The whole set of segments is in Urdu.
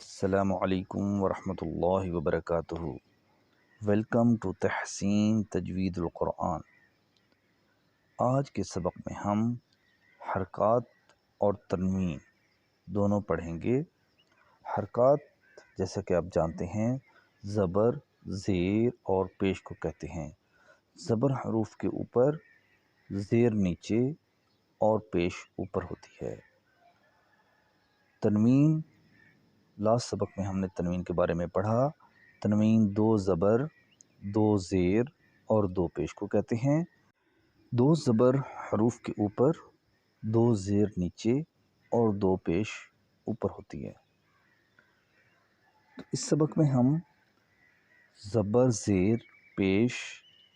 السلام علیکم ورحمۃ اللہ وبرکاتہ۔ ویلکم ٹو تحسین تجوید القرآن۔ آج کے سبق میں ہم حرکات اور تنوین دونوں پڑھیں گے۔ حرکات جیسا کہ آپ جانتے ہیں زبر، زیر اور پیش کو کہتے ہیں۔ زبر حروف کے اوپر، زیر نیچے اور پیش اوپر ہوتی ہے۔ تنوین، لاسٹ سبق میں ہم نے تنوین کے بارے میں پڑھا۔ تنوین 2 زبر، 2 زیر اور 2 پیش کو کہتے ہیں۔ 2 زبر حروف کے اوپر، 2 زیر نیچے اور 2 پیش اوپر ہوتی ہے۔ تو اس سبق میں ہم زبر، زیر، پیش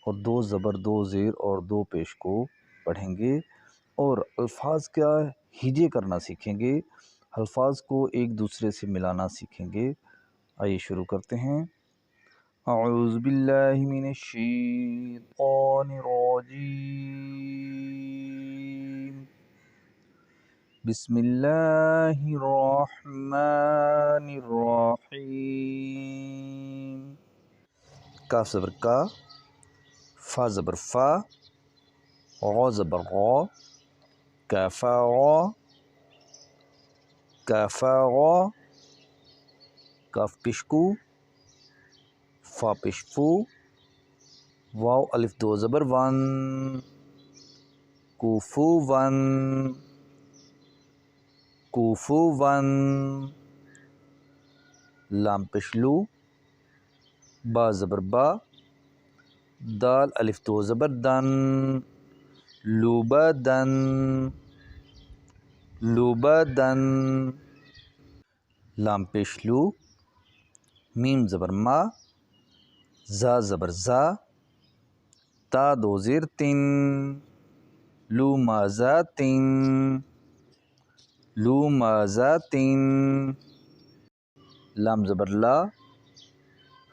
اور 2 زبر، 2 زیر اور 2 پیش کو پڑھیں گے اور الفاظ کا ہجے کرنا سیکھیں گے، الفاظ کو ایک دوسرے سے ملانا سیکھیں گے۔ آئیے شروع کرتے ہیں۔ اعوذ باللہ من الشیطان الرجیم، بسم اللہ الرحمن الرحیم۔ کاف زبر کا، فا زبر فا، غا زبر غا، کافا غا، کافا غا، کاف پیش کو، فا پیش فو، واو الف 2 زبر ون، کوفو ون، کوفو ون، لام پیش لو، با زبر با، دال الف 2 زبر دن، لوبا دن، لوبا دن، لام پیش لو، میم زبر ما، زا زبر زا، تا 2 زیر تن، لو ما زا تن، لو ما زا تن، لام زبر لا،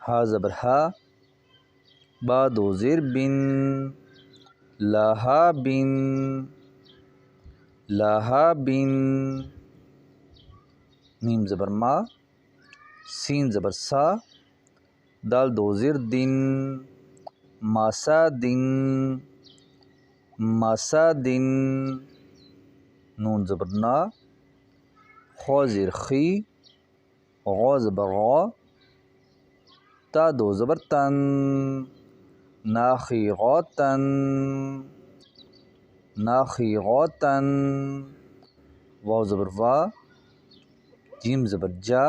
ہا زبر ہا، با 2 زیر بن، لاہا بن، لاہا بن، میم زبر ما، سین زبر سا، دال 2 زیر دن، ماسا دن، ماسا دن، نون زبر نا، خو زیر خی، غو زبر غو، تا 2 زبر تن، ناخی غوتن، ناخی غوتن، واو زبر وا، جیم زبر جا،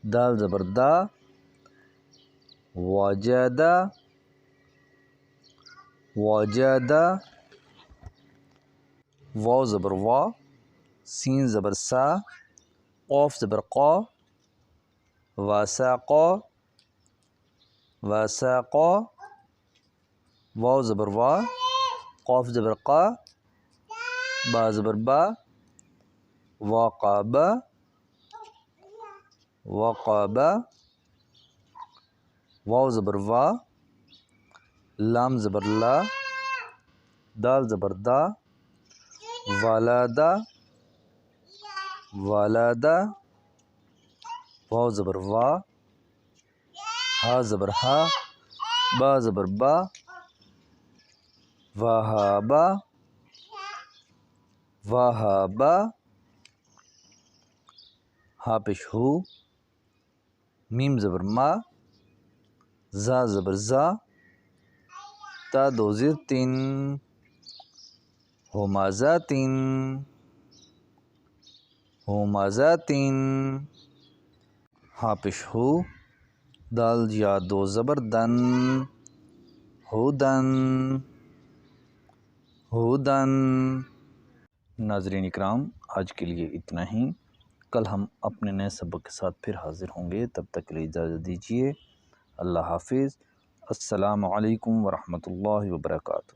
دال زبر دا، واجدا، واجدا، واو زبر وا، سین زبر سا، قوف زبر قا، واساقا، واساقا، واو زبر وا، قوف زبر قا، با زبر با، واقابا، وقابا، واو زبر وا، لام زبر لا، دال زبر دا، والادا، والادا، واو زبر وا، ہا زبر ہا، با زبر با، وہابا، وہابا، ہا پیش ہو، میم زبر ما، زا زبر زا، تا 2 زیر تن، ہومازا تن، ہومازا تن، ہا پیش ہو، دال یا 2 زبر دن، ہودن، ہودن۔ ناظرین اکرام، آج کے لیے اتنا ہی۔ کل ہم اپنے نئے سبق کے ساتھ پھر حاضر ہوں گے، تب تک کے لیے اجازت دیجیے۔ اللہ حافظ۔ السلام علیکم ورحمۃ اللہ وبرکاتہ۔